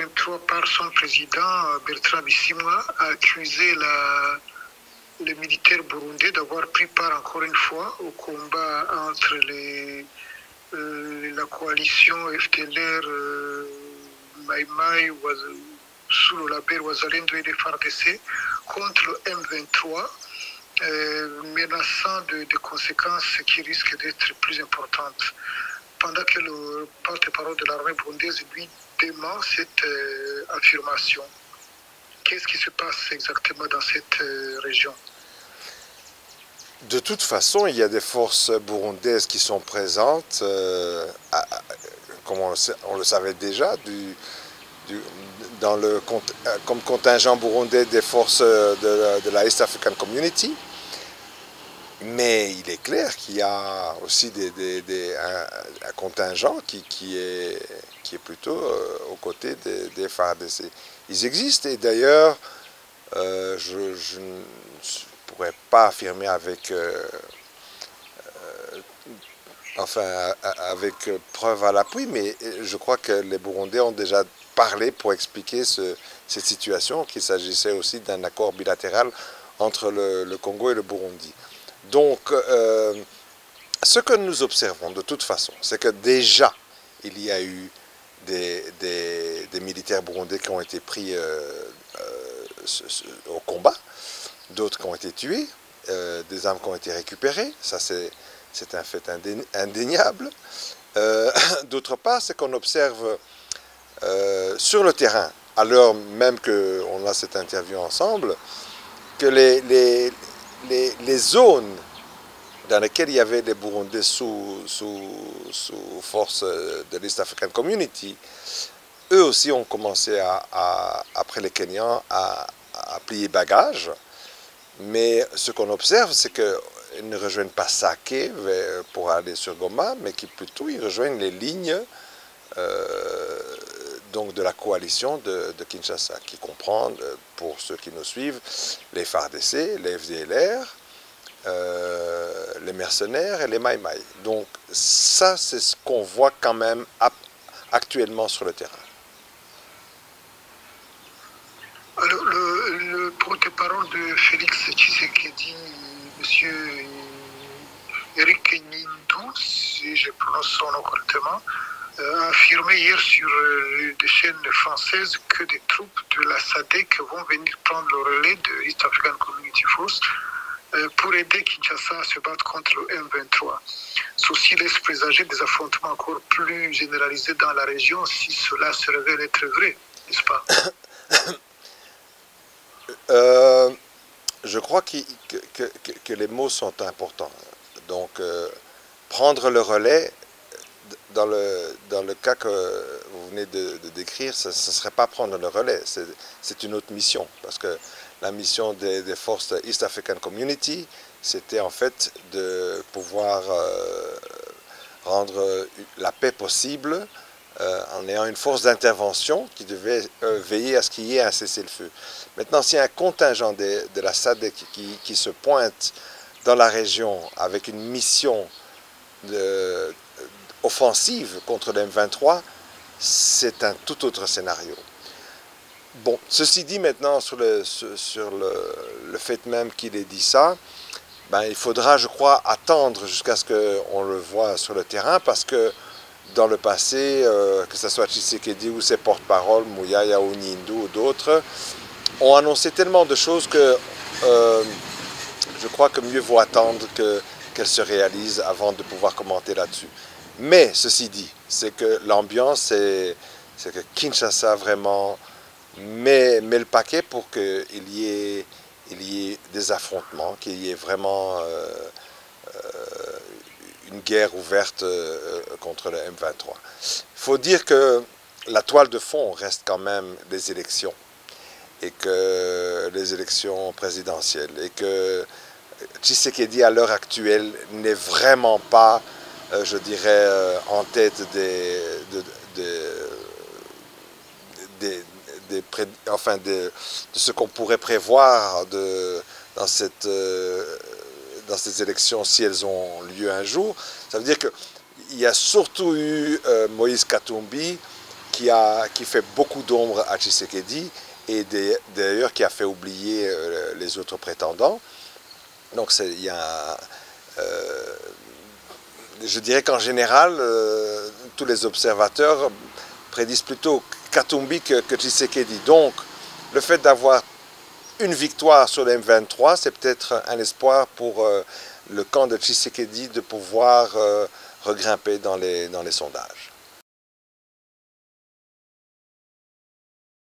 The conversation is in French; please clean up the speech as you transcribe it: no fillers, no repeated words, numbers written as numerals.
M23 par son président Bertrand Bisimwa a accusé les militaires burundais d'avoir pris part encore une fois au combat entre la coalition FDLR Maïmaï sous le label Ouazalendo et les FARDC contre le M23, menaçant de conséquences qui risquent d'être plus importantes. Pendant que le porte-parole de l'armée burundaise lui dément cette affirmation. Qu'est-ce qui se passe exactement dans cette région? De toute façon, il y a des forces burundaises qui sont présentes, comme on le savait déjà, comme contingent burundais des forces de la East African Community. Mais il est clair qu'il y a aussi un contingent qui est plutôt aux côtés des FARDC. Ils existent et d'ailleurs, je ne pourrais pas affirmer avec preuve à l'appui, mais je crois que les Burundais ont déjà parlé pour expliquer cette situation, qu'il s'agissait aussi d'un accord bilatéral entre le Congo et le Burundi. Donc, ce que nous observons de toute façon, c'est que déjà, il y a eu des militaires burundais qui ont été pris au combat, d'autres qui ont été tués, des armes qui ont été récupérées, ça c'est un fait indéniable. D'autre part, c'est qu'on observe sur le terrain, à l'heure même qu'on a cette interview ensemble, que les zones dans lesquelles il y avait des Burundais sous force de l'East African Community, eux aussi ont commencé, après les Kenyans, à plier bagages. Mais ce qu'on observe, c'est qu'ils ne rejoignent pas Sake pour aller sur Goma, mais qu'ils plutôt ils rejoignent les lignes donc de la coalition de Kinshasa, qui comprend, pour ceux qui nous suivent, les FARDC, les FDLR, les mercenaires et les Maïmaï. Donc ça, c'est ce qu'on voit quand même actuellement sur le terrain. Alors, le porte-parole de Félix Tshisekedi, M. Eric Nindou, si je prononce son nom correctement, a affirmé hier sur des chaînes françaises que des troupes de la SADC vont venir prendre le relais de East African Community Force pour aider Kinshasa à se battre contre le M23. Ceci laisse présager des affrontements encore plus généralisés dans la région si cela se révèle être vrai, n'est-ce pas? Je crois que les mots sont importants. Donc, prendre le relais, dans le cas que vous venez de décrire, ce ne serait pas prendre le relais, c'est une autre mission. Parce que la mission des forces de East African Community, c'était en fait de pouvoir rendre la paix possible en ayant une force d'intervention qui devait veiller à ce qu'il y ait un cessez-le-feu. Maintenant, s'il y a un contingent de la SADC qui se pointe dans la région avec une mission offensive contre le M23, c'est un tout autre scénario. Bon, ceci dit maintenant sur le fait même qu'il ait dit ça, ben, il faudra, je crois, attendre jusqu'à ce qu'on le voit sur le terrain, parce que dans le passé, que ce soit Tshisekedi ou ses porte-paroles, Mouyaya ou Nindou ou d'autres, ont annoncé tellement de choses que je crois que mieux vaut attendre qu'elles se réalisent avant de pouvoir commenter là-dessus. Mais ceci dit, c'est que l'ambiance, c'est que Kinshasa vraiment met le paquet pour qu'il y ait des affrontements, qu'il y ait vraiment une guerre ouverte contre le M23. Il faut dire que la toile de fond reste quand même les élections, et que les élections présidentielles, et que Tshisekedi à l'heure actuelle n'est vraiment pas, je dirais, en tête de ce qu'on pourrait prévoir dans ces élections, si elles ont lieu un jour. Ça veut dire qu'il y a surtout eu Moïse Katumbi qui fait beaucoup d'ombre à Tshisekedi et d'ailleurs qui a fait oublier les autres prétendants. Donc je dirais qu'en général, tous les observateurs prédisent plutôt Katumbi que Tshisekedi. Donc le fait d'avoir une victoire sur le M23, c'est peut-être un espoir pour le camp de Tshisekedi de pouvoir regrimper dans les sondages.